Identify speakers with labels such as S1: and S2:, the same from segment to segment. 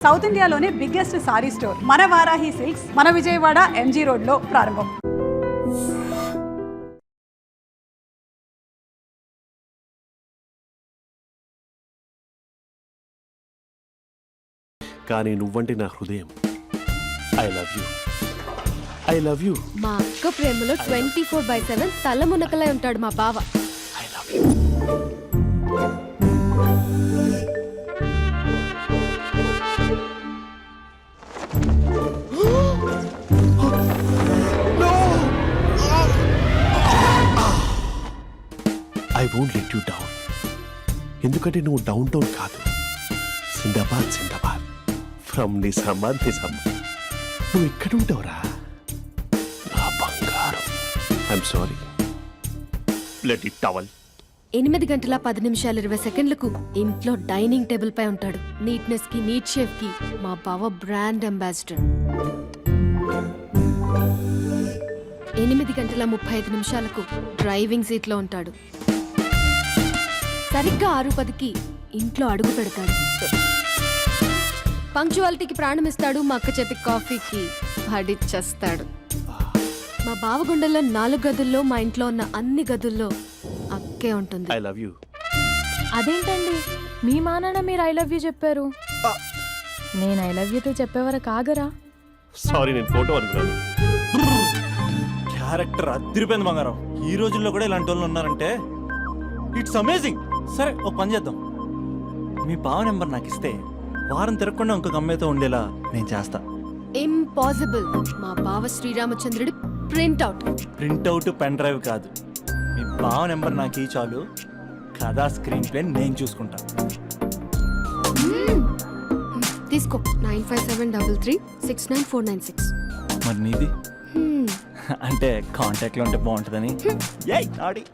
S1: South ఇండియాలోనే biggest sorry store మన Varahi silks మన విజయవాడ ఎంజీ రోడ్లో ప్రారంభం.
S2: కానీ నువ్వంటే నా హృదయం. I love you, I love you.
S3: మా అక్క ప్రేమలో 24/7 తల మునకలై ఉంటాడు మా బావ.
S2: I love you. I won't let you down. ఎందుకంటే నువ్వు డౌన్ టౌన్ కాదు, జిందాబాద్ జిందాబాద్ ఫ్రమ్ నిజామాబాద్ నిజామాబాద్. నువ్వు ఇక్కడ ఉంటావురా నా బంగారం. I'm sorry. Let it towel.
S3: 8:10:20 ఇంట్లో డైనింగ్ టేబుల్ పై ఉంటాడు. నీట్నెస్ కి, నీట్ షేఫ్ కి మా బావ బ్రాండ్ అంబాసిడర్. 8:35 డ్రైవింగ్ సీట్ లో ఉంటాడు. సరిగ్గా 6:10 ఇంట్లో అడుగు పెడతాడు. పంక్చువాలిటీకి ప్రాణం ఇస్తాడు. మా అక్క చేతి కాఫీకి పడిచ్చేస్తాడు. మా బావ గుండెల్లో 4 గదుల్లో, మా ఇంట్లో ఉన్న అన్ని గదుల్లో అక్కే ఉంటుంది.
S2: I love you.
S4: అదేంటండి మీ మానాన్న మీరు ఐ లవ్ యూ చెప్పారు, నేను ఐ లవ్ యూతో చెప్పేవరకు ఆగరా?
S2: సారీ, నేను ఫోటో అనుకున్నాను.
S5: క్యారెక్టర్ అదిరిపోయింది బంగారం. ఈ రోజుల్లో కూడా ఇలాంటి వాళ్ళు ఉన్నారంటే ఇట్స్ అమేజింగ్. సరే, ఒక పని చేద్దాం. మీ బావ నెంబర్ నాకు ఇస్తే వారం తిరగకుండా ఇంకొక అమ్మాయితో ఉండేలా నేను చేస్తా.
S3: ఇంపాసిబుల్. మా బావ శ్రీరామచంద్రుడి ప్రింట్అవుట్.
S5: ప్రింట్అవుట్ పెన్ డ్రైవ్ కాదు, మీ బావ నెంబర్ నాకు చాలు. కథా స్క్రీన్ ప్లే నేను చూసుకుంటా.
S3: తీసుకో. 9573369496.
S5: మరి నీది? అంటే కాంటాక్ట్ లో ఉంటే బాగుంటుందని. ఆడి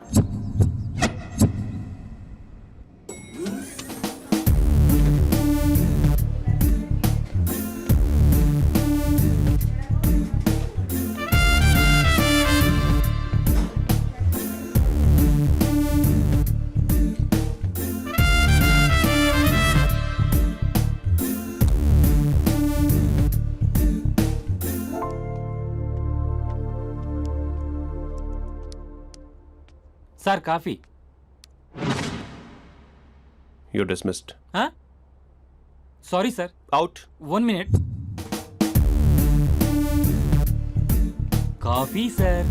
S6: sir coffee.
S2: You dismissed.
S6: Sorry sir.
S2: Out.
S6: 1 minute. Coffee sir.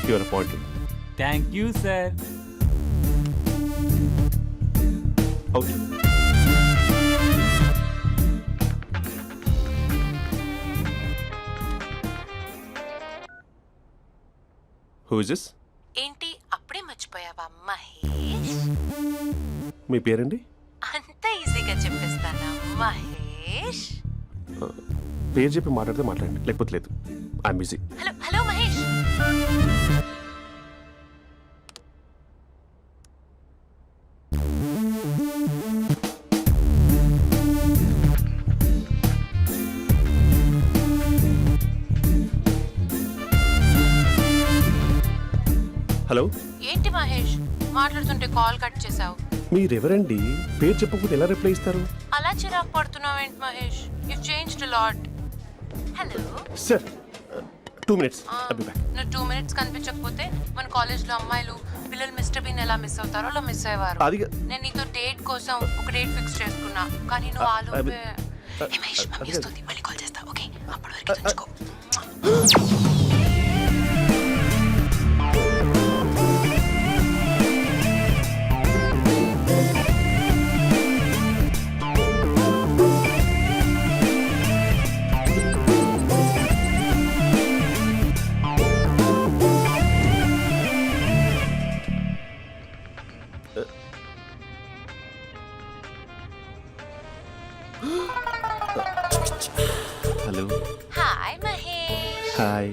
S2: You are appointed.
S6: Thank you sir.
S2: Out. Who is this?
S7: ఏంటి అప్పుడే మర్చిపోయావా మహేష్?
S2: మీ పేరండి?
S7: అంత ఈజీగా చెప్పేస్తానా మహేష్?
S2: పేరు చెప్పి మాట్లాడితే మాట్లాడండి, లేకపోతే లేదు. I'm busy.
S7: Hello hello Mahesh.
S2: Hello.
S7: ఏంటి మహేష్ మాట్లాడుతుంటే కాల్ కట్ చేసావు?
S2: మీరెవరండి? పేరు చెప్పకపోతే ఎలా రిప్లై ఇస్తారు?
S7: అలా చిరాకు పడుతున్నావు ఏంటి Mahesh? You changed lot. Hello
S2: sir, 2 minutes. I'll be back.
S7: నువ్వు 2 minutes కనిపించకపోతే మన కాలేజ్లో అమ్మాయిలు పిల్లలు మిస్టర్ బీన్ ఎలా మిస్ అవుతారో అలా మిస్ అయ్యేవారు. నేను నీతో డేట్ కోసం ఒక డేట్ ఫిక్స్ చేసుకున్నా, కానీ నువ్వు ఆలోపే. మహేష్ మమ్మీ వస్తుంది, మళ్ళీ కాల్ చేస్తా. ఓకే, అప్పటి వరకు తెచ్చుకో.
S2: హలో.
S7: హాయ్ మహేష్.
S2: హాయ్.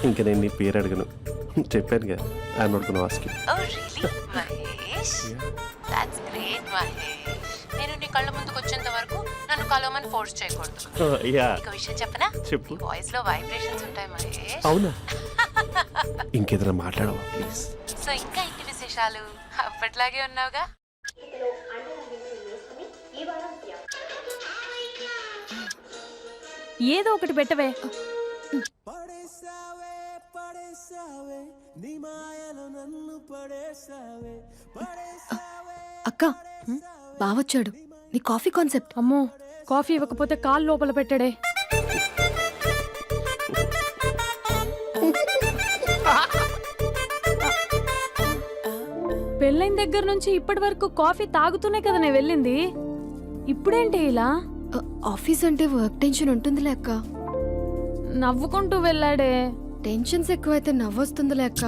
S2: ఇంకా నేను నీ పేరు అడగను, చెప్పానుగా. I'm not gonna ask you.
S7: Oh really Mahesh? That's great Mahesh. నేను నీ కళ్ళ ముందుకు వచ్చేంత వరకు నన్ను కలవమని ఫోర్స్ చేయకూడదు. నీకు విషయం చెప్పనా?
S2: చెప్పు.
S7: వాయిస్ లో వైబ్రేషన్స్ ఉంటాయి మహేష్.
S2: అవునా? ఇంకేదైనా మాట్లాడవా ప్లీజ్?
S7: సో ఇంకా ఇంటి విశేషాలు అప్పట్లాగే ఉన్నావుగా?
S4: ఏదో ఒకటి పెట్టవే.
S3: అక్క బావొచ్చాడు. నీ కాఫీ కాన్సెప్ట్.
S4: అమ్మో, కాఫీ ఇవ్వకపోతే కాలు లోపల పెట్టాడే. పెళ్ళైన దగ్గర నుంచి ఇప్పటి వరకు కాఫీ తాగుతూనే కదా నేను వెళ్ళింది. ఇప్పుడేంటి ఇలా?
S3: ఆఫీస్ అంటే వర్క్ టెన్షన్ ఉంటుందిలే అక్క.
S4: నవ్వుకుంటూ వెళ్ళాడే.
S3: టెన్షన్స్ ఎక్కువైతే నవ్వొస్తుందిలే అక్క.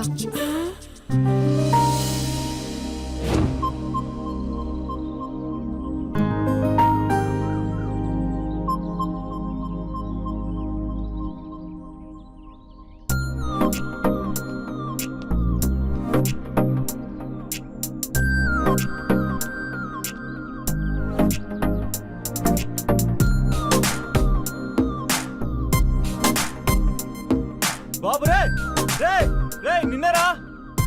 S5: బాబు రే రే రే నిన్నరా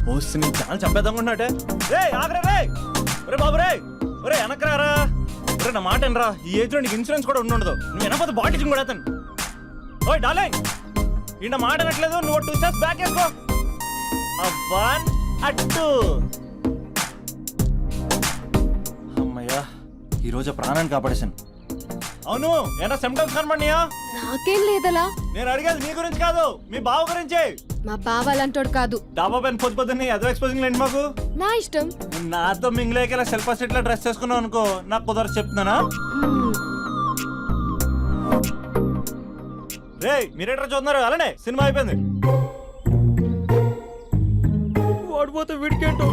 S5: పోస్ట్ నీ ఛానల్ చంపేద్దామనుకుంటున్నాటే. రే ఆగరా రే. ఒరే బాబు రే. ఒరే వెనకరారా. ఒరే నా మాట అనరా. ఈ ఏజ్ లో నీకు ఇన్సూరెన్స్ కూడా ఉండదు. నువ్వు వెనకపోతే బాటింగ్ కూడా అతను. ఓయ్ డార్లింగ్, ఈ నా మాట అనట్లేదు. నువ్వు 2 స్టెప్స్ బ్యాక్ వేసుకో. 1 2. అమ్మయ్యా, ఈ రోజు ప్రాణాన్ని కాపాడేశాను. అవును, ఏనా సిమ్టమ్స్ కనబడినాయా?
S3: నాకేం లేదలా.
S5: నేను అడిగేది నీ గురించి కాదు, మీ బావ గురించి.
S3: మా బావ అలాంటోడు కాదు.
S5: డాబా పైన పొద్దున్నే ఏదో ఎక్స్పోజింగ్ లేండి మాకు.
S3: నా ఇష్టం.
S5: నాతో మింగిలేక సెల్ఫా సెట్ లో డ్రెస్ చేసుకున్నావు అనుకో, నాకు కుదరదు చెప్తున్నానా. రే మీరేట్రా చూస్తున్నారు? అలానే సినిమా అయిపోయింది. వాడిపోతే వీడికేంటో.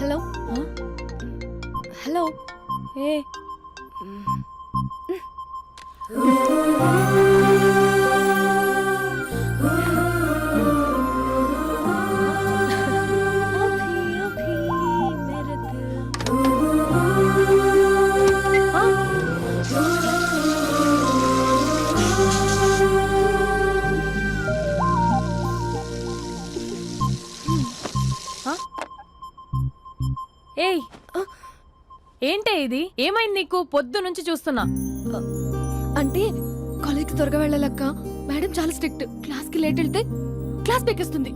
S3: Hello hello.
S4: ఏ ఏయ్, ఏంటే ఇది? ఏమైంది నీకు? పొద్దు నుంచి చూస్తున్నా.
S3: అంటే కాలేజ్కి త్వరగా వెళ్ళాలక్క. మేడం చాలా స్ట్రిక్ట్. క్లాస్కి లేట్ వెళ్తే క్లాస్ పెక్కేస్తుంది.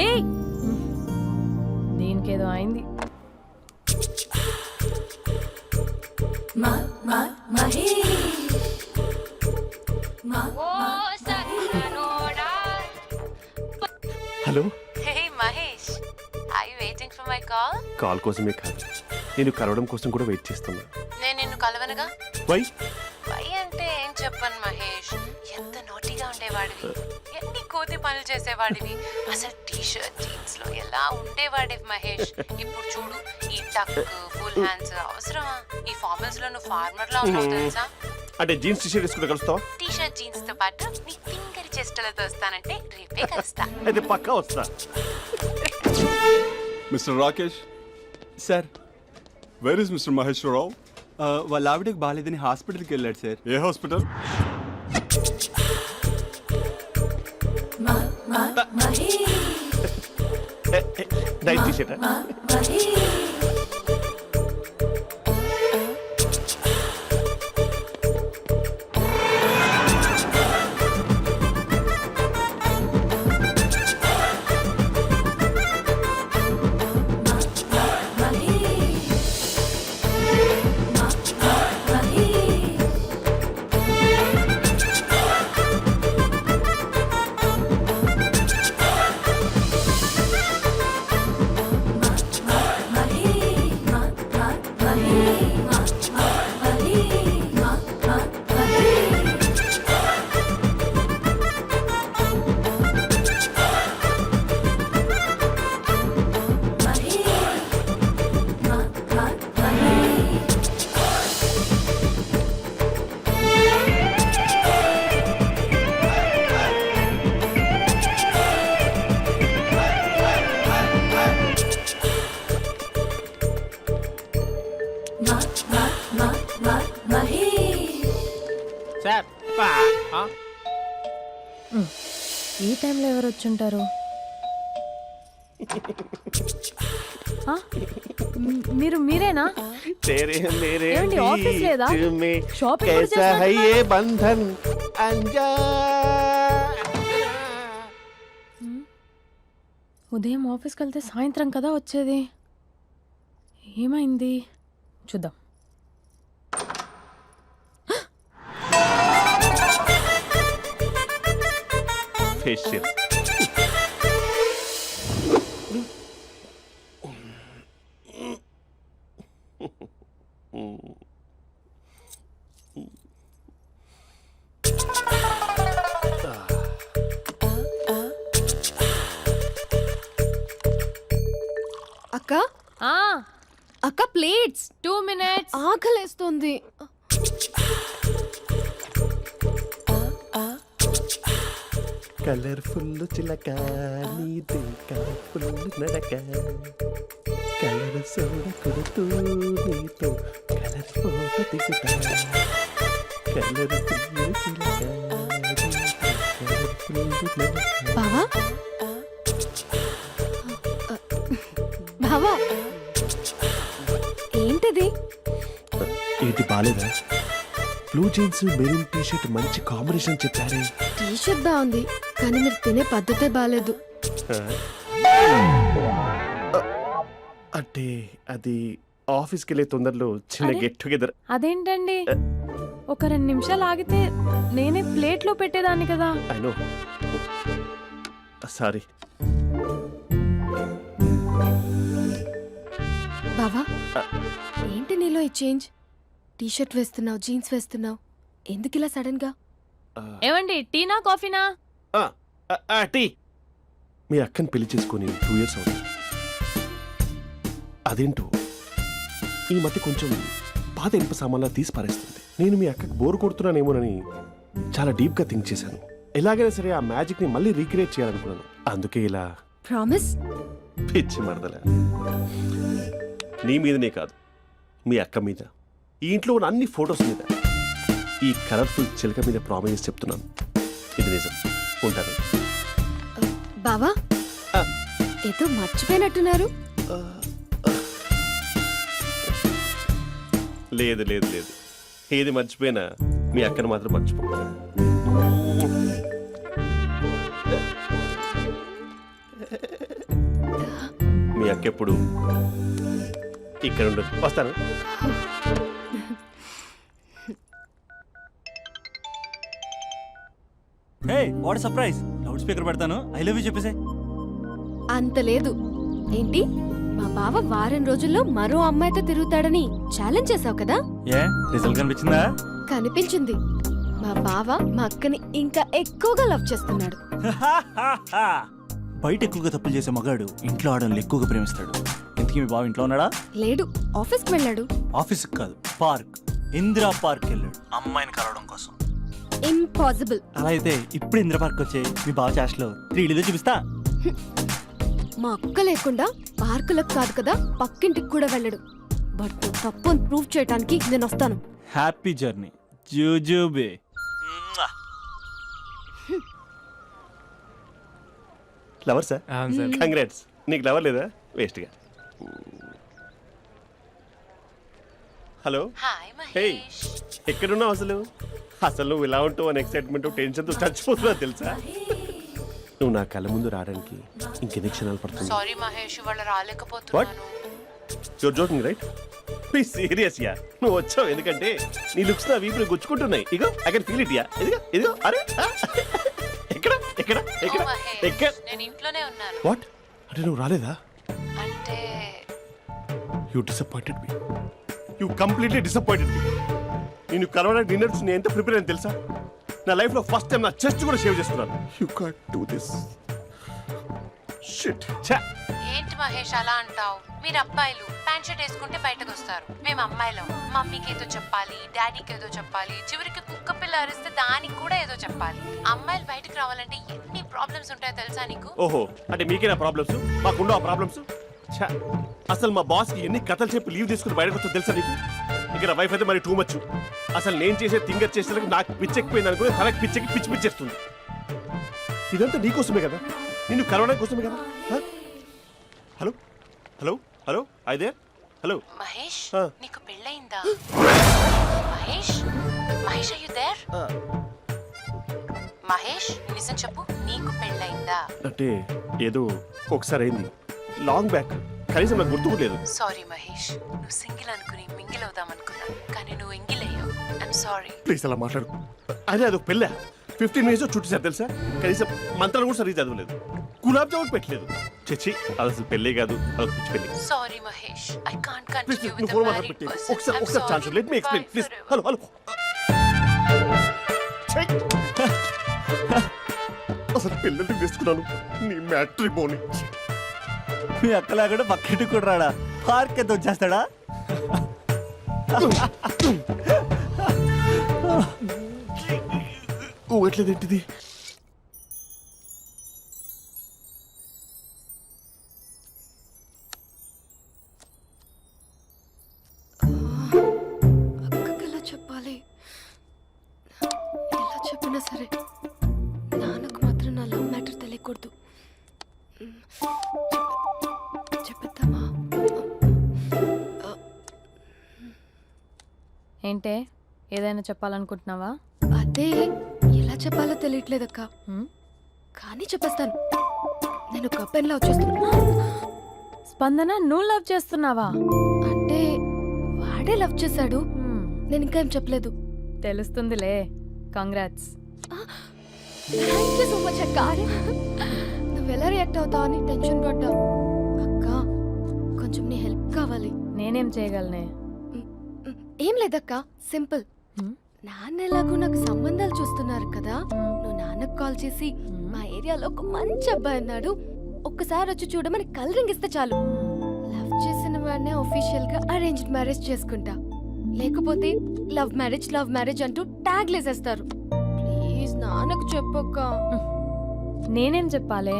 S4: ఏయ్, దీనికేదో అయింది.
S2: Hello.
S7: Hey Mahesh, are you waiting for my call?
S2: Call కోసమే కాదు, నేను కలవడం కోసం కూడా వెయిట్ చేస్తున్నా.
S7: నేను నిన్ను కలవనుగా.
S2: వై?
S7: వై అంటే ఏం చెప్పను మహేష్. ఎంత నోటిగా ఉండేవాడివి, ఎన్ని కోతి పనులు చేసేవాడివి. అసలు టీ షర్ట్ జీన్స్ లో ఎలా ఉండేవాడివి మహేష్. ఇప్పుడు చూడు, ఈ టక్ ఫుల్ హ్యాండ్స్ అవసరమా? ఈ ఫార్మల్స్ లో నువ్వు ఫార్మర్ లా ఉన్నావు తెలుసా.
S2: అంటే జీన్స్ టీ షర్ట్ వేసుకుంటే కలుస్తావా?
S7: టీ షర్ట్ జీన్స్ తో పాటు నీ ఫింగర్ చెస్టలతో వస్తానంటే రేపే కలుస్తా.
S2: అయితే పక్కా వస్తా.
S8: Mister Rakesh,
S9: sir,
S8: where is mister Maheswararao?
S9: వాళ్ళ ఆవిడకి బాగాలేదని హాస్పిటల్కి వెళ్ళాడు సార్.
S8: ఏ హాస్పిటల్?
S2: Night T shirt.
S4: టైంలో ఎవరు వచ్చుంటారు? ఆ? మీరేనా? ఏమండి, ఆఫీస్ లేదా? షాపింగ్ కూడా చేస్తున్నట్టున్నారు. ఉదయం ఆఫీస్కి వెళ్తే సాయంత్రం కదా వచ్చేది. ఏమైంది చూద్దాం.
S2: ఫేషియల్
S3: అక్క
S4: ఆ,
S3: అక్క ప్లేట్స్
S4: 2 minutes.
S3: ఆకలేస్తుంది.
S2: కలర్ఫుల్ చిలక నీదే కలర్ఫుల్ నడక కలర్ సోడ కొడుతూ నీతో కలర్ ఫోటో దిగుతా కలర్ఫుల్ చిలక
S3: బావా బావా ఏంటిది?
S2: ఏంటి బాలేదా? Blue jeans maroon T shirt మంచి కాంబినేషన్ చెప్పారే.
S3: టీ షర్ట్ బాగుంది కానీ మీరు తినే పద్ధతే బాగాలేదు.
S2: అంటే అది ఆఫీస్కి వెళ్ళే తొందరలో చిన్న
S4: అరే?
S2: Get together.
S4: అదేంటండి, ఒక 2 నిమిషాలు ఆగితే నేనే ప్లేట్లో పెట్టేదాన్ని కదా.
S2: I know, sorry.
S3: బావా ఏంటి నీలో ఈ చేంజ్? టీ షర్ట్ వేస్తున్నావు, జీన్స్ వేస్తున్నావు, ఎందుకు ఇలా సడన్ గా?
S4: ఏమండి, టీనా కాఫీనా?
S2: టీ. మీ అక్కని పెళ్లి చేసుకొని 2 years అవుతుంది. అదేంటో ఈ మధ్య కొంచెం పాత ఇనుప సామాన్లా తీసి పారేస్తుంది. నేను మీ అక్కకి బోర్ కొడుతున్నానేమోనని చాలా డీప్గా థింక్ చేశాను. ఎలాగైనా సరే ఆ మ్యాజిక్ని మళ్ళీ రీక్రియేట్ చేయాలనుకున్నాను. అందుకే ఇలా.
S3: ప్రామిస్?
S2: పిచ్చి మరదల, నీ మీదనే కాదు, మీ అక్క మీద, ఈ ఇంట్లో ఉన్న అన్ని ఫొటోస్ మీద, ఈ కలర్ఫుల్ చిలక మీద ప్రామిస్ చెప్తున్నాను. ఇది నిజం. ఉంటాను.
S3: బావా
S2: ఆ.
S3: ఏదో మర్చిపోయినట్టున్నారు.
S2: లేదు లేదు లేదు, ఏది మర్చిపోయినా మీ అక్కను మాత్రం మర్చిపో. మీ అక్క ఎప్పుడు ఇక్కడ ఉండదు. వస్తాను.
S5: Hey what surprise. Loud speaker పెడతాను, ఐ లవ్ యూ చెప్పేసే.
S3: అంత లేదు. ఏంటి, మా బావ వారం రోజుల్లో మరో అమ్మాయితో తిరుగుతాడని ఛాలెంజ్ చేసావు కదా?
S5: ఏ రిజల్ట్ కనిపించిందా?
S3: కనిపించింది. మా బావ మా అక్కని ఇంకా ఎక్కువగా లవ్ చేస్తున్నాడు.
S5: బయట ఎక్కువగా తప్పులు చేసే మగాడు ఇంట్లో ఆడవాళ్ళు ఎక్కువగా ప్రేమిస్తాడు. ఇంతకీ మీ బావ ఇంట్లో ఉన్నాడా?
S3: లేడు, ఆఫీస్కి వెళ్ళాడు.
S5: ఆఫీస్కి కాదు, పార్క్, ఇందిరా పార్క్ వెళ్ళాడు అమ్మాయిని కలవడం కోసం.
S3: ఇంపాసిబుల్.
S5: అలా అయితే ఇప్పుడు ఇందిరా పార్క్ వచ్చే మీ బావ చాష్లో 3Dలో చూపిస్తా.
S3: మా అక్క లేకుండా పార్కులకు కాదు కదా పక్కింటికి కూడా వెళ్ళడు. బట్ తప్పు ప్రూవ్ చేయడానికి నేను వస్తాను.
S5: హ్యాపీ జర్నీ జూజూబే.
S2: Lover sir? కంగ్రాట్స్. నీకు లవర్ లేదా? వేస్ట్గా. హలో.
S7: Hi
S2: hey,
S7: Mahesh.
S2: ఎక్కడున్నావు అసలు? అసలు నువ్వు ఇలా ఉంటావు అని ఎక్సైట్మెంట్ టెన్షన్తో చచ్చిపోతున్నా తెలుసా? నువ్వు నా కళ్ళ ముందు రావడానికి ఇంకెన్ని క్షణాలు పడుతుంది?
S7: సారీ మహేష్, వాళ్ళు రాలేకపోతున్నాను.
S2: You're joking right? Please serious yeah. నువ్వు వచ్చావు ఎందుకంటే నీ లుక్స్ నా వీపుని గుచ్చుకుంటున్నాయి. ఇగో I can feel it yeah. ఇదిగో ఇదిగో. అరే ఎక్కడ ఎక్కడ ఎక్కడ
S7: ఓ మహేష్,
S2: ఎక్కడ?
S7: నేను ఇంట్లోనే ఉన్నాను.
S2: వాట్ అంటే నువ్వు రాలేదా?
S7: అంటే
S2: you disappointed me. You completely disappointed me. నేను కలవడానికి డిన్నర్స్ నేను ఎంత ప్రిపేర్ అని తెలుసా? నా లైఫ్లో ఫస్ట్ టైం నా చెస్ట్ కూడా సేవ్ చేస్తున్నాను. You can't do this. Shit. ఛా.
S7: ఏంటి మహేష్ అలా అంటావు? మీరు అబ్బాయిలు ప్యాంట్ షర్ట్ వేసుకుంటే బయటకు వస్తారు. మేము అమ్మాయిలం, మమ్మీకి ఏదో చెప్పాలి, డాడీకి ఏదో చెప్పాలి, చివరికి కుక్క పిల్ల అరిస్తే దానికి కూడా ఏదో చెప్పాలి. అమ్మాయిలు బయటకు రావాలంటే ఎన్ని ప్రాబ్లమ్స్ ఉంటాయో తెలుసా నీకు?
S2: ఓహో, అంటే మీకేనా ప్రాబ్లమ్స్? మాకుండా ఆ ప్రాబ్లమ్స్? ఛా. అసలు మా బాస్కి ఎన్ని కథలు చెప్పి లీవ్ తీసుకుని బయటకు వచ్చా తెలుసా నీకు? ఇక్కడ వైఫ్ అయితే మరి టూ మచ్. అసలు నేను చేసే థింగర్ చేసేందుకు నాకు పిచ్చెక్కిపోయింది అనుకుని తనకి పిచ్చెక్కి పిచ్చి పిచ్చేస్తుంది. ఇదంతా నీకోసమే కదా, నిన్ను కరోనా కోసమే కదా. హలో హలో హలో అయితే హలో.
S7: మహేష్
S2: ఆ.
S7: నీకు పెళ్ళయిందా? Mahesh Mahesh are you there? మహేష్ నిజం చెప్పు, నీకు పెళ్ళయిందా?
S2: అంటే ఏదో ఒకసారి అయింది, లాంగ్ బ్యాక్, కనీసం నాకు గుర్తు కూడా లేదు.
S7: సారీ మహేష్, నువ్వు సింగిల్ అనుకుని మింగిల్ అవుదాం అనుకున్నా, కానీ నువ్వు ఎంగిల్ అయ్యావు. I'm sorry.
S2: ప్లీజ్ అలా మాట్లాడు. అదే అదొక పెళ్ళ 15 మినిట్స్ చుట్టూ సార్ తెలుసా, కనీసం మంత్రాలు కూడా సరిగ్గా చదవలేదు, గులాబ్ జామున్ పెట్టలేదు. చచ్చి అది అసలు పెళ్ళే కాదు, అదొక పిచ్చి పెళ్ళి.
S7: Sorry Mahesh, I can't
S2: please
S7: continue
S2: నువ్వు
S7: విత్
S2: ఫోన్
S7: ద
S2: మాట్లాడి
S7: మ్యారీడ్
S2: పెట్టి
S7: పర్సన్.
S2: ఒకసారి chance let me explain please. Hello hello. అసలు పిల్లల్ని తీసుకున్నాను నీ మ్యాట్రీ బోని.
S5: మీ అక్కలా కూడా పక్కింటి కూడా రాడా, పార్క్ ఎంత వచ్చేస్తాడా?
S2: ఓ ఎట్లేదేంటిది?
S3: అక్కకి ఎలా చెప్పాలి? ఎలా చెప్పినా సరే నాన్నకు మాత్రం నా లవ్ మ్యాటర్ తెలియకూడదు. చెప్పేద్దామా?
S4: ఏంటే ఏదైనా చెప్పాలనుకుంటున్నావా?
S3: అదే ఎలా చెప్పాలో తెలియట్లేదక్క,
S4: హ్మ్?
S3: కానీ చెప్పేస్తాను. నేను ఒక అబ్బాయిలా వచ్చేస్తున్నా.
S4: స్పందన నువ్వు లవ్ చేస్తున్నావా?
S3: అంటే వాడే లవ్ చేశాడు,
S4: హ్మ్,
S3: నేను ఇంకా ఏం చెప్పలేదు.
S4: తెలుస్తుందిలే. Congrats.
S3: Thank you so much అక్క. నువ్వు ఎలా రియాక్ట్ అవుతావు అని టెన్షన్ పడ్డా. అక్క కొంచెం నీ హెల్ప్ కావాలి.
S4: నేనేం చేయగలనే?
S3: ఏం లేదక్క, సింపుల్.
S4: హ్మ్?
S3: నాన్న ఎలాగో నాకు సంబంధాలు చూస్తున్నారు కదా, నువ్వు నాన్నకు కాల్ చేసి మా ఏరియాలో ఒక మంచి అబ్బాయి అన్నాడు, ఒక్కసారి వచ్చి చూడమని కలరింగ్ ఇస్తే చాలు. లవ్ చేసిన వాడినే ఒఫీషియల్ గా అరేంజ్డ్ మ్యారేజ్ చేసుకుంటా. లేకపోతే లవ్ మ్యారేజ్ అంటూ ట్యాగ్ లేసేస్తారు. ప్లీజ్ నాన్నకు చెప్పక్క.
S4: నేనేం చెప్పాలే?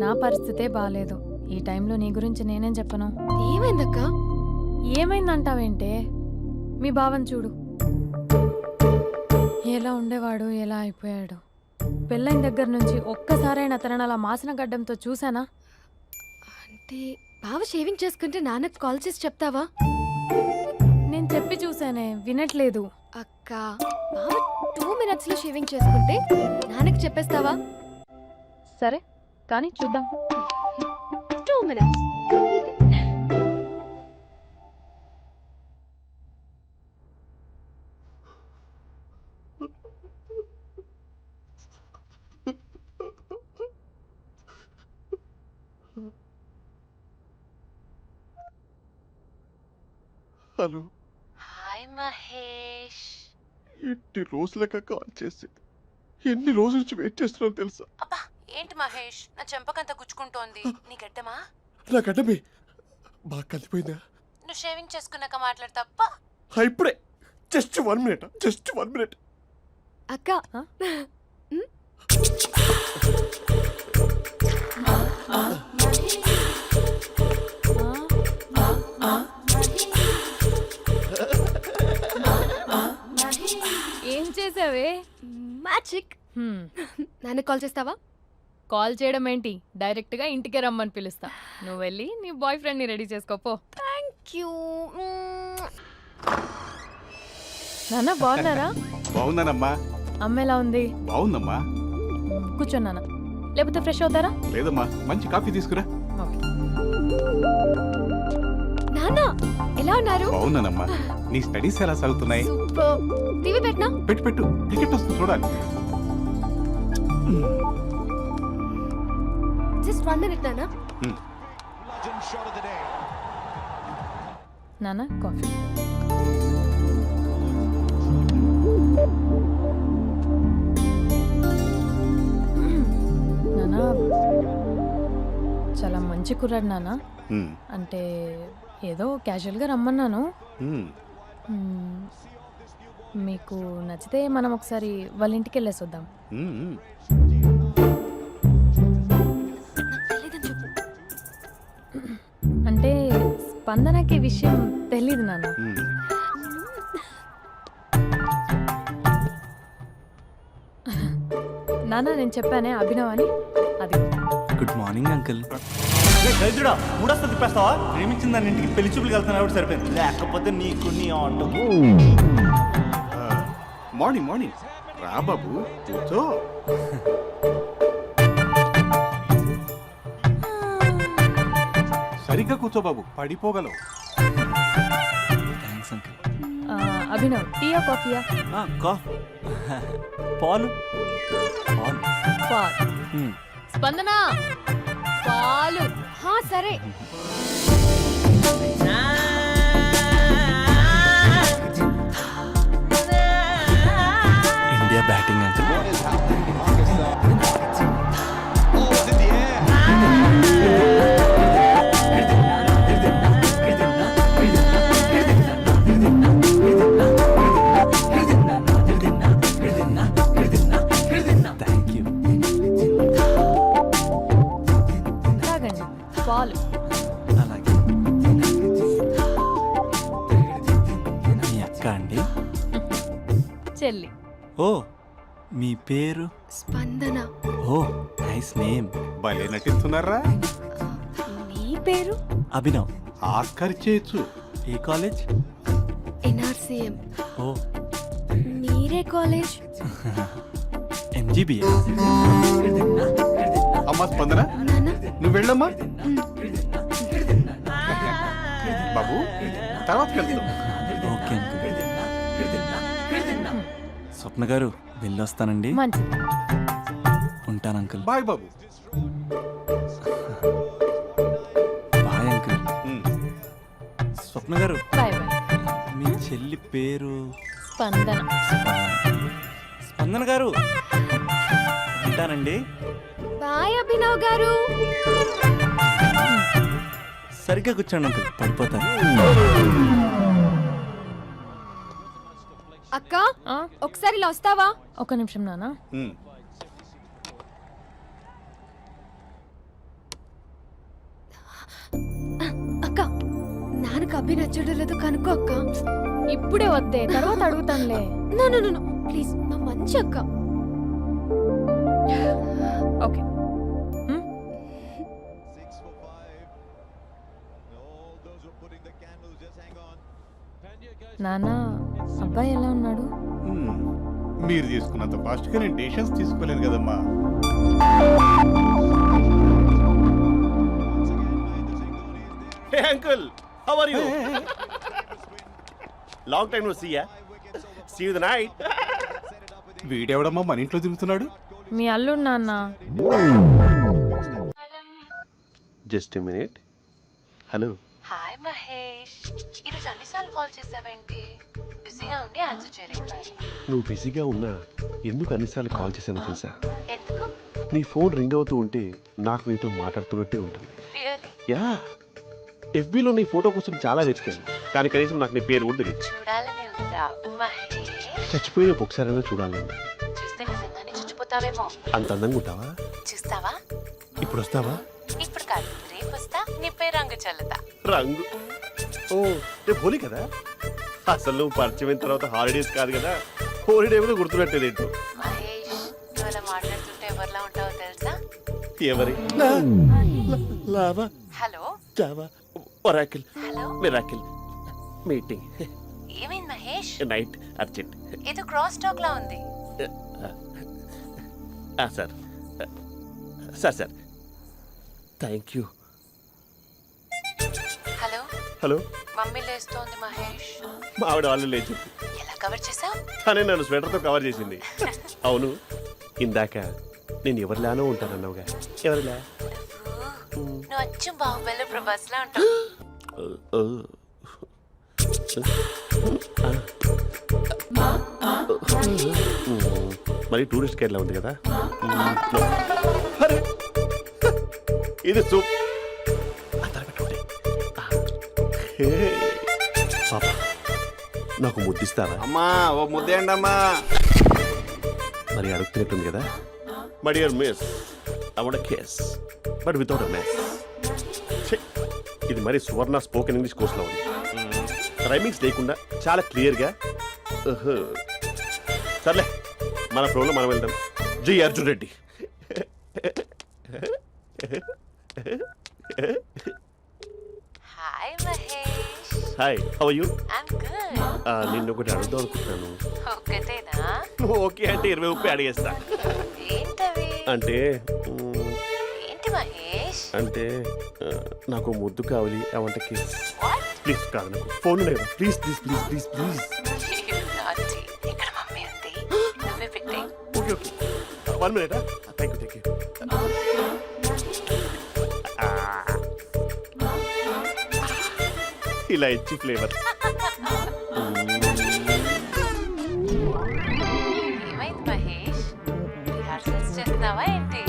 S4: నా పరిస్థితే బాలేదు. ఈ టైంలో నీ గురించి నేనేం చెప్పను?
S3: ఏమైందక్క?
S4: ఏమైందంటావేంటే? మీ భావం చూడు, ఎలా ఉండేవాడు, ఎలా అయిపోయాడు. పెళ్ళైన దగ్గర నుంచి ఒక్కసారైనా తనని అలా మాసిన గడ్డంతో చూసానా?
S3: అంటే బావ షేవింగ్ చేసుకుంటే నాన్నకు కాల్ చేసి చెప్తావా?
S4: నేను చెప్పి చూసానే, వినట్లేదు.
S3: అక్క బావ 2 minutes లో షేవింగ్ చేసుకుంటే నాన్నకు చెప్పేస్తావా?
S4: సరే కానీ చూద్దాం.
S3: 2 minutes.
S2: హలో.
S7: హాయ్ మహేష్.
S2: ఎన్ని రోజులక కాల్ చేసి ఎన్ని రోజుల నుంచి వెయిట్ చేస్తున్నాను తెలుసా?
S7: అబ్బా ఏంటి మహేష్, నా చెంపకంత గుచ్చుకుంటోంది. నీ గడ్డమా?
S2: నా గడ్డమే బాగా కలిపోయిందా?
S7: నువ్వు షేవింగ్ చేసుకున్నాక మాట్లాడతాప్పా.
S2: ఇప్పుడే జస్ట్ 1 minute, జస్ట్ 1 minute.
S3: అక్క
S4: ఏం చేసావే?
S3: మ్యాజిక్. నాన్న కాల్ చేస్తావా?
S4: కాల్ చేయడం ఏంటి, డైరెక్ట్ గా ఇంటికే రమ్మని పిలుస్తా. నువ్వు వెళ్ళి నీ బాయ్ ఫ్రెండ్ ని రెడీ చేసుకోపో.
S3: Thank you.
S4: నాన్న బాగున్నారా?
S9: బాగున్నానమ్మా.
S4: అమ్మ ఎలా ఉంది?
S9: బాగుందమ్మా.
S4: కూర్చో నాన్న, లేకపోతే ఫ్రెష్ అవుతారా?
S9: లేదమ్మా, మంచి కాఫీ తీసుకురా.
S4: ఓకే.
S3: నాన్న ఎలా ఉన్నారు?
S9: బాగున్నానమ్మా. నీ స్టడీస్ ఎలా సాగుతున్నాయి?
S3: సూపర్. టీవీ పెట్టనా?
S9: పెట్టు పెట్టు, టికెట్ వస్తుంది చూడాలి.
S3: జస్ట్ 1 minute నాన్న.
S4: నాన్న కాఫీ. నాన్న చాలా మంచి కుర్రాడు నాన్న. అంటే ఏదో క్యాజువల్గా రమ్మన్నాను. మీకు నచ్చితే మనం ఒకసారి వాళ్ళ ఇంటికి వెళ్ళేసి వద్దాం.
S3: తెలీదని చెప్పు.
S4: అంటే స్పందనకి విషయం తెలీదు నాన్న. నాన్న నేను చెప్పానే అభినవ్ అని అది.
S6: Good morning uncle.
S5: దరిద్రుడా మూడొస్తా తిప్పేస్తావా? ప్రేమించిన దాని ఇంటికి పెళ్లి చూపులు వెళ్తున్నా కాబట్టి సరిపోయింది, లేకపోతే నీకు నీ ఆటో.
S9: మార్నింగ్ మార్నింగ్ రా బాబు కూర్చో. సరిగ్గా కూర్చో బాబు, పడిపోగలవు.
S6: Thanks uncle.
S4: అభినవ్ టీయా కాఫీయా?
S5: పాలు పాలు.
S4: పాల్. స్పందన పాలు.
S3: సరే.
S5: India batting uncle. Thank you.
S4: తాగండి పాలు.
S5: అలాగే. మీ అక్క అండి?
S4: చెల్లి.
S5: ఓ మీ పేరు?
S3: స్పందన.
S5: ఓ నైస్ నేమ్.
S9: భలే నటిస్తున్నారా?
S3: నీ పేరు?
S5: అభినవ్.
S9: ఆస్కార్ చేయొచ్చు.
S5: ఏ కాలేజ్?
S3: ఎన్ఆర్సీఎం.
S5: ఓ
S3: మీరే కాలేజ్?
S5: ఎంజీబీ.
S9: అమ్మా స్పందన
S3: నాన్న.
S9: నువ్వు వెళ్ళమ్మా. బాబు తర్వాత వెళ్తాం.
S5: Okay uncle. స్వప్న గారు వెళ్ళొస్తానండి.
S4: మంచిది.
S5: ఉంటాను అంకుల్.
S9: బాయ్ బాబు.
S5: Bye uncle.
S9: ఉమ్.
S5: స్వప్న గారు
S4: బాయ్ బాయ్.
S5: మీ చెల్లి పేరు?
S4: స్పందన.
S5: స్పందన గారు ఉంటానండి.
S3: బాయ్ అభినవ్ గారు.
S5: సరిగ్గా కూర్చోండి అంకుల్, పడిపోతాను.
S3: అక్క ఒకసారి ఇలా వస్తావా?
S4: ఒక నిమిషం నాన్న.
S9: ఉమ్.
S3: అక్క నాన్నకు అభి నచ్చడం లేదో కనుక్కో అక్క.
S4: ఇప్పుడే వద్దే, తర్వాత అడుగుతానులే.
S3: నో ప్లీజ్, నా మంచి అక్క.
S4: ఓకే. నాన్న అబ్బాయి ఎలా ఉన్నాడు?
S9: ఉమ్. మీరు తీసుకున్నంత ఫాస్ట్గా నేను డెసిషన్స్ తీసుకోలేను కదమ్మా.
S2: Hey uncle, how are you? Long time no see ya. See you the night.
S9: వీడెవడమ్మా మన ఇంట్లో తిరుగుతున్నాడు?
S4: మీ అల్లుడు నాన్న.
S2: Just a minute. Hello.
S7: Hi Mahesh, ఈరోజు అన్నిసార్లు కాల్ చేసావేంటి? బిజీగా ఉండి ఆన్సర్ చేయలేదు.
S2: నువ్వు బిజీగా ఉన్నా ఎందుకు అన్నిసార్లు కాల్ చేశానో తెలుసా?
S7: ఎందుకు?
S2: నీ ఫోన్ రింగ్ అవుతూ ఉంటే నాకు నీతో మాట్లాడుతున్నట్టే ఉంటుంది.
S7: రియల్లీ?
S2: యా, ఎఫ్బీలో నీ ఫోటో కోసం చాలా వెతికాను, కానీ కనీసం నాకు నీ పేరు కూడా తెలియదు.
S7: చూడాలని ఉందా మహేష్?
S2: చచ్చిపోయిన ఒకసారైనా చూడాలని.
S7: చూస్తే నిజంగానే చచ్చిపోతావేమో.
S2: అంత అందంగా ఉంటావా?
S7: చూస్తావా?
S2: ఇప్పుడు వస్తావా?
S7: ఇప్పుడు కాదు, రేపు వస్తా, నీపై రంగు చల్లుతా.
S2: రంగు? ఓ రేపు హోలీ కదా. అసలు నువ్వు పరిచయం అయిన తర్వాత హాలిడేస్ కాదు కదా, హోలిడే కూడా గుర్తుపెట్టేది ఏంటో.
S7: మహేష్, నువ్వు అలా మాట్లాడుతుంటే ఎవరిలా ఉంటావో తెలుసా?
S2: ఎవరి? Lava,
S7: hello
S2: java, oracle,
S7: hello,
S2: miracle, meeting,
S7: ఏమైంది మహేష్?
S2: Night, urgent.
S7: ఏదో క్రాస్ టాక్ లా ఉంది.
S2: Sir sir sir thank you.
S7: Hello
S2: hello,
S7: mummy లేస్తోంది మహేష్.
S2: మా ఆవిడ వాళ్ళు లేచి
S7: ఎలా కవర్ చేసావు?
S2: కానీ నన్ను స్వెటర్తో కవర్ చేసింది. అవును, ఇందాక నేను ఎవరిలానో ఉంటానన్నావుగా, ఎవరిలా?
S7: నువ్వు అచ్చం బాహుబలి ప్రభాస్ లా ఉంటావు.
S2: మరి టూరిస్ట్ గైడ్లా ఉంది కదా. అరే, ఇది సూప్. పాపా, నాకు ముద్దిస్తారా?
S9: అమ్మా ఓ ముద్దేయండి అమ్మా.
S2: మరి అడుగుతున్నట్టుంది కదా. My dear miss, I want kiss but without a mess. ఇది మరి సువర్ణ స్పోకెన్ ఇంగ్లీష్ కోర్సులో ఉంది. రైమింగ్స్ లేకుండా చాలా క్లియర్గా. సర్లే, మన ఫ్లోలో మనం వెళ్దాం. G Arjun Reddy.
S7: Hi Mahesh.
S2: Hi, how you?
S7: I'm good.
S2: నిన్ను ఒకటి అడుగుదాం అనుకుంటున్నాను.
S7: ఒకటేనా?
S2: నువ్వు ఓకే అంటే 20 రూపాయలు అడిగేస్తా.
S7: ఏంటవి?
S2: అంటే
S7: ఏంటి మహేష్?
S2: అంటే నాకు ముద్దు కావాలి. అవంటకి
S7: What?
S2: ప్లీజ్ కాదు, నాకు ఫోన్ లేదు. Please please please please please.
S7: You naughty. ఇక్కడ మమ్మీ ఉంది, నువ్వే పెట్టే.
S2: Okay okay, 1 minute. Thank you thank you. ఇలా ఇచ్చి ఫ్లేవర్.
S7: ఏమైంది మహేష్? రిహార్సల్స్ చేస్తున్నావా ఏంటి?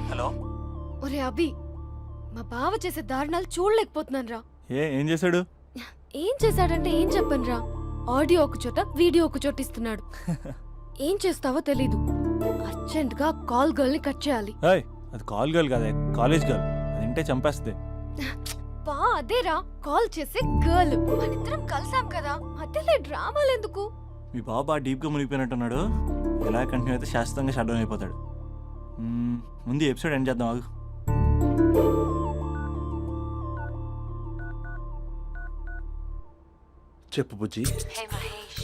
S5: హలో.
S3: ఒరే అభి, మా బావ చేసే దారుణాలు చూడలేకపోతున్నాను రా.
S5: ఏం చేశాడు?
S3: ఏం చేశాడంటే ఏం చెప్పను రా. ఆడియో ఒక చోట, వీడియో ఒక చోట ఇస్తున్నాడు. ఏం చేస్తావో తెలీదు. అర్జెంట్ గా కాల్ గర్ల్ ని కట్ చేయాలి.
S5: ఏయ్, అది కాల్ గర్ల్ కాదే, కాలేజ్ గర్ల్. అది వింటే చంపేస్తుంది.
S3: బా అదేరా, కాల్ చేసే గర్ల్. మనిద్దరం కలిసాం కదా, మధ్యలో డ్రామాలు ఎందుకు?
S5: మీ బాబా డీప్గా మునిగిపోయినట్టున్నాడు. ఎలా కంటిన్యూ అయితే శాశ్వతంగా షట్ డౌన్ అయిపోతాడు. ముందు ఎపిసోడ్ ఎండ్ చేద్దాం ఆగు.
S2: చెప్పు బుజ్జి.
S7: హే మహేష్,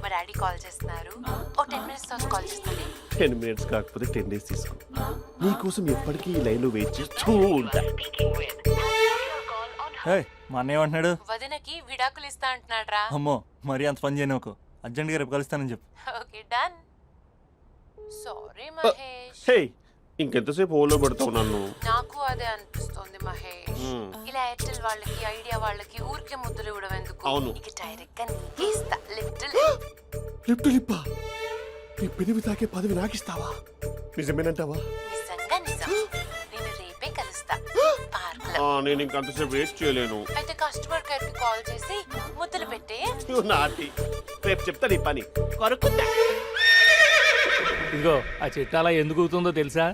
S7: మా డాడీ కాల్ చేస్తున్నారు. ఓ 10 minutes తర్వాత కాల్ చేస్తాను.
S2: 10 minutes కాకపోతే 10 days తీసుకో. నీకోసం ఎప్పటికీ ఈ లైన్లో వెయిట్ చేస్తూ ఉంటా.
S5: ఏయ్, మా అన్నయ్య ఏమంటున్నాడు?
S7: వదినకి విడాకులు ఇస్తా అంటున్నాడు రా.
S5: అమ్మో, మరీ అంత పని చేయను. ఒక అర్జెంట్గా రేపు కలుస్తానని చెప్పు.
S7: Okay done. సారీ మహేష్.
S2: హే, ఇంకెంతసేపు హోల్లో పెడతావు నన్ను?
S7: నాకు అదే అనిపిస్తుంది మహేష్. ఇలా ఎయిర్టెల్ వాళ్ళకి, ఐడియా వాళ్ళకి ఊరికే ముద్దులు ఇవ్వడం ఎందుకు?
S2: అవును.
S7: ఇక డైరెక్ట్ గా నీకే ఇస్తా. లిటిల్
S2: లిప్టు లిప్పా, నీ పెనివి తాకే పదవి నాకిస్తావా? నిజమేనంటావా?
S7: నిజంగా నిజం. నేను రేపే కలుస్తా పార్క్ లో.
S2: నేను ఇంకంతసేపు వెయిట్ చేయలేను.
S7: అయితే కస్టమర్ కేర్ కి కాల్ చేసి ముద్దులు పెట్టే.
S2: నువ్వు నాటి, రేపు చెప్తా నీ పని. కొరుకుంటా.
S6: ఇదిగో ఆ చెట్టు అలా ఎందుకు అవుతుందో తెలుసా?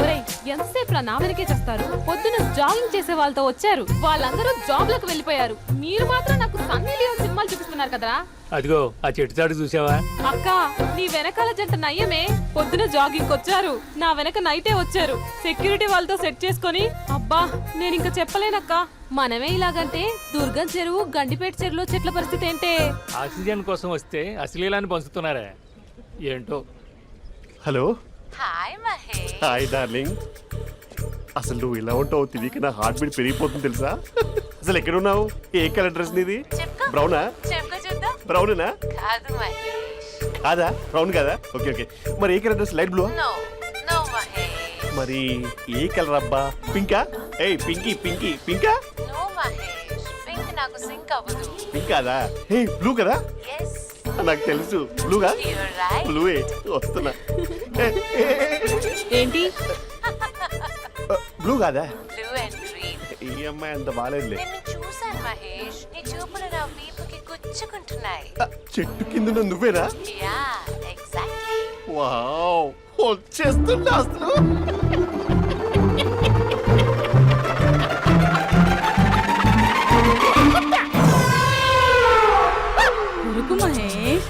S4: ఒరేయ్, ఎంతసేపు నా వెనకే చేస్తారు? పొద్దున జాగింగ్ చేసే వాళ్ళతో వచ్చారు, వాళ్ళందరూ జాబ్లకు వెళ్ళిపోయారు. మీరు మాత్రం నాకు సన్నీ లియోన్ సినిమాలు చూపిస్తున్నారు కదరా.
S6: అదిగో ఆ చెట్టు చాటు చూసావా?
S4: అక్క, నీ వెనకాల జంట నయ్యమే. పొద్దున జాగింగ్ వచ్చారు, నా వెనక నైటే వచ్చారు. సెక్యూరిటీ వాళ్ళతో సెట్ చేసుకొని, అబ్బా నేను ఇంకా చెప్పలేనక్క. మనమే ఇలాగంటే దుర్గం చెరువు, గండిపేట చెరువులో చెట్ల పరిస్థితి ఏంటే?
S6: ఆక్సిజన్ కోసం వస్తే అశ్లీలాన్ని పంచుతున్నారా ఏంటో.
S2: Hello.
S7: Hi Mahesh.
S2: Hi darling. అసలు నువ్వు ఇలా ఉంటావు తెలియక నా హార్ట్ బీట్ పెరిగిపోతుంది తెలుసా? అసలు ఎక్కడున్నావు? ఏ కలర్ డ్రెస్ నీది?
S7: చెప్పుకో.
S2: బ్రౌనా?
S7: చెప్పుకో చూద్దాం.
S2: బ్రౌనేనా?
S7: కాదు మహేష్.
S2: కాదా? బ్రౌన్ కదా? Okay okay. మరి ఏ colour dress? Light blue?
S7: No no Mahesh.
S2: మరి ఏ కలర్ అబ్బా? పింకా? ఏయ్ పింకీ పింకీ పింకా?
S7: నో మహేష్, పింక్ నాకు సింక్ అవ్వదు.
S2: పింక్ కాదా? ఏ బ్లూ కదా?
S7: ఎస్,
S2: నాకు తెలుసు. బ్లూగా?
S7: You're right.
S2: బ్లూవే వస్తున్నా.
S4: ఏంటి?
S2: బ్లూ కాదా?
S7: Blue and green.
S2: ఈ అమ్మాయి అంత బాగాలేదులే.
S7: నిన్ను చూశాను మహేష్, నీ చూపులు నా వీపుకి గుచ్చుకుంటున్నాయి.
S2: చెట్టు కింద నువ్వేనా?
S7: Yeah exactly.
S2: వావ్, వచ్చేస్తున్నా అసలు.
S1: కొరుకు మహేష్,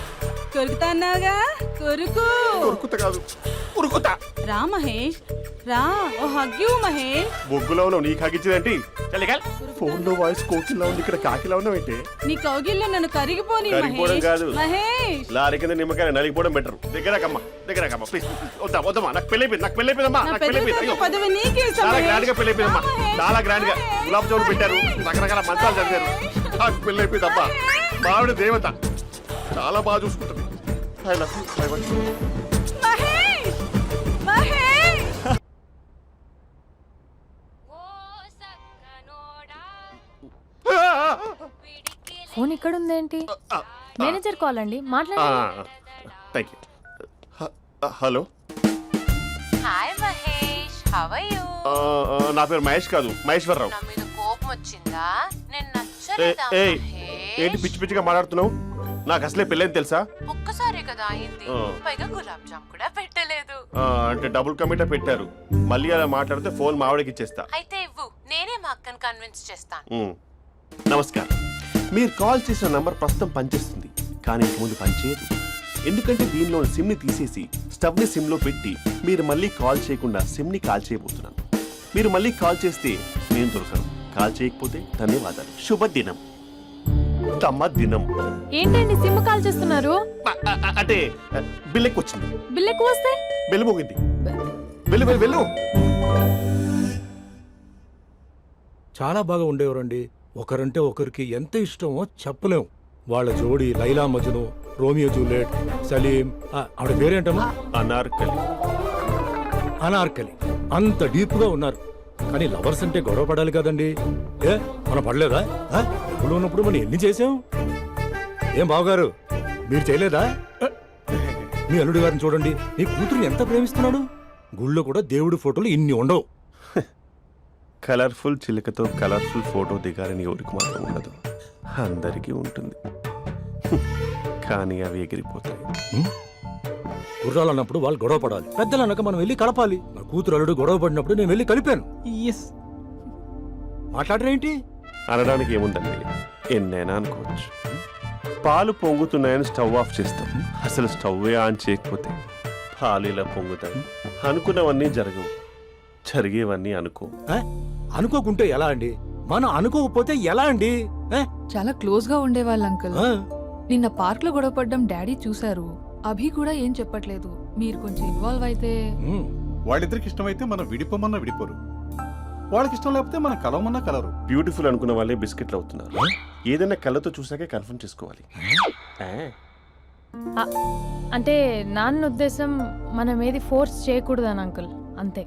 S1: కొరుకుతా అన్నావుగా, కొరుకు.
S2: ఉరుకుత కాదు, ఉరుకుతా.
S1: రా మహేష్, రా. ఓ హగ్గు మహేష్.
S2: బొగ్గులో ఉన్నావు, నీకు హగిచ్చిందేంటి? ఫోన్ లో వాయిస్ కోకిలా ఉంది, ఇక్కడ కాకిలా ఉన్నావేంటి?
S1: నీ కౌగిల్లో నన్ను కరిగిపోని
S2: కరిగిపోవడం
S1: మహేష్.
S2: కాదు.
S1: మహేష్,
S2: లారీ కింద నిమ్మకాయ నలిగిపోవడం బెటర్. దగ్గరకమ్మా, దగ్గరకమ్మా ప్లీజ్. వద్దా వద్దమ్మా, నాకు పెళ్ళైపోయింది, నాకు పెళ్ళైపోయిందమ్మా,
S1: నా
S2: నాకు పెళ్ళైపోయింది. అయ్యో,
S1: పదవి నీకే ఇస్తా
S2: చాలా
S1: మహేష్.
S2: గ్రాండ్ గా పెళ్ళైపోయిందమ్మా, చాలా గ్రాండ్ గా. గులాబ్ జామున్ పెట్టారు, రకరకాల మంచాలు చదివారు. నాకు పెళ్ళైపోయిందమ్మా. మావిడ దేవత, చాలా బాగా చూసుకుంటుంది. I love you. I want you.
S1: Mahesh, Mahesh.
S4: Phone ఇక్కడ ఉందేంటి? మేనేజర్ కాల్ అండి, మాట్లాడండి.
S2: Thank you. Hello.
S7: Hi how are you?
S2: నా పేరు మహేష్ కాదు, మహేశ్వరరావు.
S7: నా మీద కోపం వచ్చిందా? నేను నచ్చలేదా
S2: ఏయ్, ఏంటి
S7: మహేష్?
S2: పిచ్చి పిచ్చిగా మాట్లాడుతున్నావు? నాకు అసలే పెళ్ళని తెలుసా?
S7: ఒక్కసారే కదా అయింది, పైగా గులాబ్ జామ్ కూడా పెట్టలేదు.
S2: అంటే డబుల్ కమిటా పెట్టారు. మళ్ళీ అలా మాట్లాడితే ఫోన్ మావిడకి ఇచ్చేస్తా.
S7: అయితే ఇవ్వు, నేనే మా అక్కని కన్విన్స్ చేస్తాను.
S2: నమస్కారం. మీరు కాల్ చేసిన నంబర్ ప్రస్తుతం పనిచేస్తుంది, కానీ ఇంక ముందు పనిచేయదు. ఎందుకంటే దీనిలో సిమ్ని తీసేసి స్టవ్ని సిమ్లో పెట్టి మీరు మళ్ళీ కాల్ చేయకుండా సిమ్ని కాల్ చేయబోతున్నాను. మీరు మళ్ళీ కాల్ చేస్తే నేను దొరకను, కాల్ చేయకపోతే ధన్యవాదాలు. శుభదినం. తమ దినం.
S4: ఏంటండి సిమ్ కాల్ చేస్తున్నారు?
S2: అంటే బిల్ ఎక్కువ వచ్చింది.
S4: బిల్ ఎక్కువ వస్తే
S2: బెల్లు మోగింది. వెళ్ళు వెళ్ళు వెళ్ళు.
S10: చాలా బాగా ఉండేవారండి. ఒకరంటే ఒకరికి ఎంత ఇష్టమో చెప్పలేం. వాళ్ళ జోడి లైలా మజ్ను, రోమియో జూలియట్, సలీం, ఆవిడ పేరేంటమ్మా?
S2: అనార్కలి.
S10: అనార్కలి. అంత డీప్ గా ఉన్నారు. కానీ లవర్స్ అంటే గొడవ పడాలి కదండి. ఏ మనం పడలేదా? ఎప్పుడు ఉన్నప్పుడు మనం ఎన్ని చేసాం? ఏం బావగారు, మీరు చేయలేదా? మీ అల్లుడి గారిని చూడండి, మీ కూతురుని ఎంత ప్రేమిస్తున్నాడు. గుళ్ళో కూడా దేవుడి ఫోటోలు ఇన్ని ఉండవు.
S2: కలర్ఫుల్ చిలుకతో కలర్ఫుల్ ఫోటో దిగాలని ఎవరికి మాత్రం ఉండదు, అందరికీ ఉంటుంది. కానీ అవి ఎగిరిపోతాయి.
S10: గుర్రాలు అన్నప్పుడు వాళ్ళు గొడవ పడాలి, పెద్దలు అన్నాక మనం వెళ్ళి కలపాలి. నా కూతురు అల్లుడు గొడవ పడినప్పుడు నేను వెళ్ళి కలిపాను. మాట్లాడరేంటి?
S2: అనడానికి ఏముందండి, ఎన్నైనా అనుకోవచ్చు. పాలు పొంగుతున్నాయని స్టవ్ ఆఫ్ చేస్తాం, అసలు స్టవ్వే ఆన్ చేయకపోతే పాలు ఇలా పొంగుతాయి. అనుకున్నవన్నీ జరగవు, జరిగేవన్నీ అనుకో.
S10: అనుకోకుంటే ఎలా అండి? మనం అనుకోకపోతే ఎలా అండి?
S11: చాలా క్లోజ్ గా ఉండేవాళ్ళు అంకుల్. నిన్న పార్క్ లో గొడవపడ్డం డాడీ చూశారు. అభి కూడా ఏం చెప్పట్లేదు. మీరు కొంచెం ఇన్వాల్వ్ అయితే.
S9: వాళ్ళిద్దరికి ఇష్టమైతే మనం విడిపోమన్నా విడిపోరు, వాళ్ళకి ఇష్టం లేకపోతే మనం కలవమన్నా కలరు.
S2: బ్యూటిఫుల్ అనుకున్న వాళ్ళే బిస్కెట్లు అవుతున్నారు. ఏదైనా కళ్ళతో చూసాకే కన్ఫర్మ్ చేసుకోవాలి.
S4: అంటే నాన్న ఉద్దేశం మనం ఏది ఫోర్స్ చేయకూడదని అంకుల్, అంతే.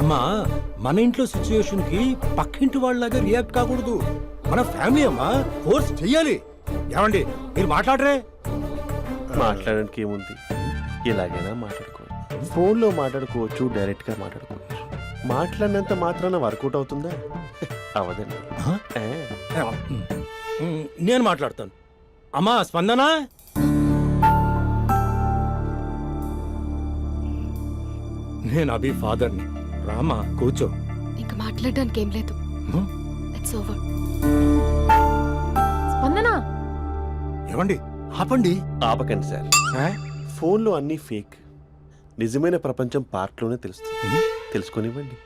S10: అమ్మా, మన ఇంట్లో సిచ్యుయేషన్ కి పక్కింటి వాళ్ళలాగా రియాక్ట్ కాకూడదు. మన ఫ్యామిలీ అమ్మా, ఫోర్స్ చెయ్యాలి. ఏమండి మీరు మాట్లాడరే?
S2: మాట్లాడడానికి ఏముంది, ఎలాగైనా మాట్లాడుకోవచ్చు. ఫోన్లో మాట్లాడుకోవచ్చు, డైరెక్ట్గా మాట్లాడుకోవచ్చు. మాట్లాడినంత మాత్రాన వర్కౌట్ అవుతుందా? అవదండి.
S10: నేను మాట్లాడతాను. అమ్మా స్పందన, నేను అభి ఫాదర్ని. రామా కూర్చో.
S3: ఇంకా మాట్లాడడానికి ఏం లేదు. It's over.
S4: స్పందన,
S10: ఏమండి ఆపండి.
S2: ఆపకండి సార్, ఫోన్లో అన్నీ ఫేక్. నిజమైన ప్రపంచం పార్ట్లోనే తెలుస్తుంది. తెలుసుకొనివ్వండి.